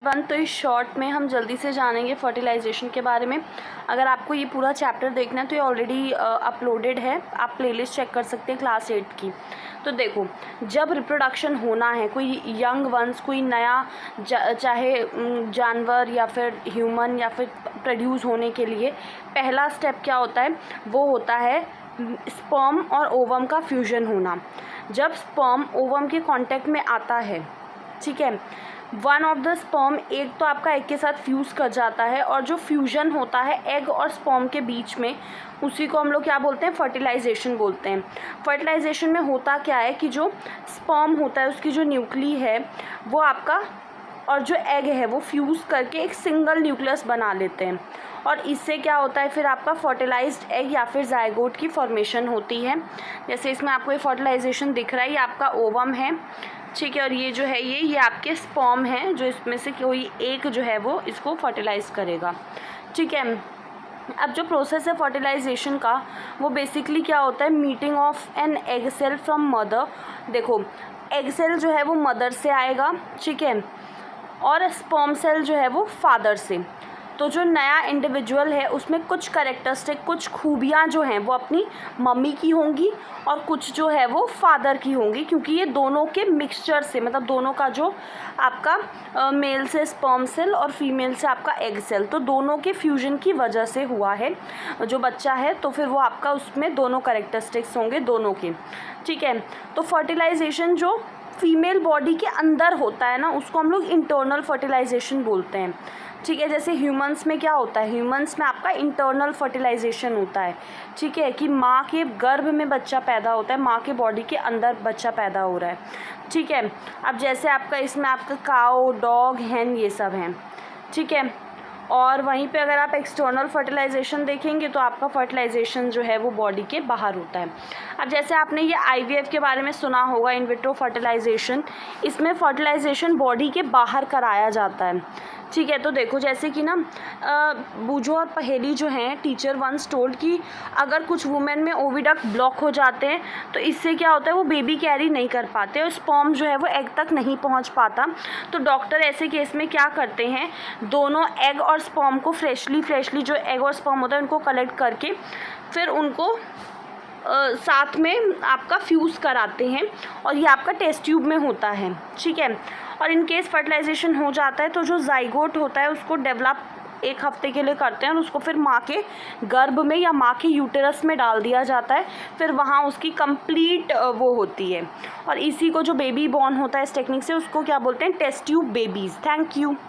तो इस शॉर्ट में हम जल्दी से जानेंगे फर्टिलाइजेशन के बारे में। अगर आपको ये पूरा चैप्टर देखना है तो ये ऑलरेडी अपलोडेड है, आप प्लेलिस्ट चेक कर सकते हैं क्लास 8 की। तो देखो, जब रिप्रोडक्शन होना है, कोई यंग वंस, कोई नया चाहे जानवर या फिर ह्यूमन या फिर प्रोड्यूस होने के लिए पहला स्टेप क्या होता है, वो होता है स्पर्म और ओवम का फ्यूजन होना। जब स्पर्म ओवम के कांटेक्ट में आता है, ठीक है, one of the sperm egg तो आपका एग के साथ फ्यूज़ कर जाता है, और जो फ्यूजन होता है एग और स्पर्म के बीच में, उसी को हम लोग क्या बोलते हैं, फर्टिलाइजेशन बोलते हैं। फर्टिलाइजेशन में होता क्या है कि जो स्पर्म होता है उसकी जो न्यूक्ली है वो आपका, और जो एग है वो फ्यूज़ करके एक सिंगल न्यूक्लियस बना लेते हैं, और इससे क्या होता है फिर आपका फर्टिलाइज्ड एग या फिर जायगोट की फॉर्मेशन होती है। जैसे इसमें आपको ये फर्टिलाइजेशन दिख रहा है, ये आपका ओवम है, ठीक है, और ये जो है ये आपके स्पर्म हैं, जो इसमें से कोई एक जो है वो इसको फर्टिलाइज करेगा, ठीक है। अब जो प्रोसेस है फर्टिलाइजेशन का, वो बेसिकली क्या होता है, meeting of an egg cell from mother. देखो, एग सेल जो है वो मदर से आएगा, ठीक है, और स्पर्म सेल जो है वो फादर से। तो जो नया इंडिविजुअल है उसमें कुछ कैरेक्टरिस्टिक, कुछ खूबियाँ जो हैं वो अपनी मम्मी की होंगी, और कुछ जो है वो फादर की होंगी, क्योंकि ये दोनों के मिक्सचर से, मतलब दोनों का जो आपका मेल से स्पर्म सेल और फीमेल से आपका एग सेल, तो दोनों के फ्यूजन की वजह से हुआ है जो बच्चा है। तो फिर वो आपका उसमें दोनों कैरेक्टरिस्टिक्स होंगे दोनों के, ठीक है। तो फर्टिलाइजेशन जो फीमेल बॉडी के अंदर होता है ना, उसको हम लोग इंटरनल फर्टिलाइजेशन बोलते हैं, ठीक है। जैसे ह्यूमंस में क्या होता है, ह्यूमंस में आपका इंटरनल फर्टिलाइजेशन होता है, ठीक है, कि माँ के गर्भ में बच्चा पैदा होता है, माँ के बॉडी के अंदर बच्चा पैदा हो रहा है, ठीक है। अब जैसे आपका इसमें आपका काऊ, डॉग, हैन, ये सब हैं, ठीक है। और वहीं पे अगर आप एक्सटर्नल फर्टिलाइजेशन देखेंगे तो आपका फर्टिलाइजेशन जो है वो बॉडी के बाहर होता है। अब जैसे आपने ये IVF के बारे में सुना होगा, इन विट्रो फर्टिलाइजेशन, इसमें फर्टिलाइजेशन बॉडी के बाहर कराया जाता है, ठीक है। तो देखो, जैसे कि ना बूझो और पहेली जो हैं, टीचर वंस टोल्ड कि अगर कुछ वुमेन में ओविडक्ट ब्लॉक हो जाते हैं तो इससे क्या होता है, वो बेबी कैरी नहीं कर पाते और स्पर्म जो है वो एग तक नहीं पहुंच पाता। तो डॉक्टर ऐसे केस में क्या करते हैं, दोनों एग और स्पर्म को फ्रेशली जो एग और स्पर्म होता है उनको कलेक्ट करके फिर उनको साथ में आपका फ्यूज़ कराते हैं, और ये आपका टेस्ट ट्यूब में होता है, ठीक है। और इन केस फर्टिलाइजेशन हो जाता है तो जो जाइगोट होता है उसको डेवलप 1 हफ्ते के लिए करते हैं, और उसको फिर माँ के गर्भ में या माँ के यूटेरस में डाल दिया जाता है। फिर वहाँ उसकी कंप्लीट वो होती है, और इसी को जो बेबी बॉर्न होता है इस टेक्निक से, उसको क्या बोलते हैं, test tube babies. Thank you.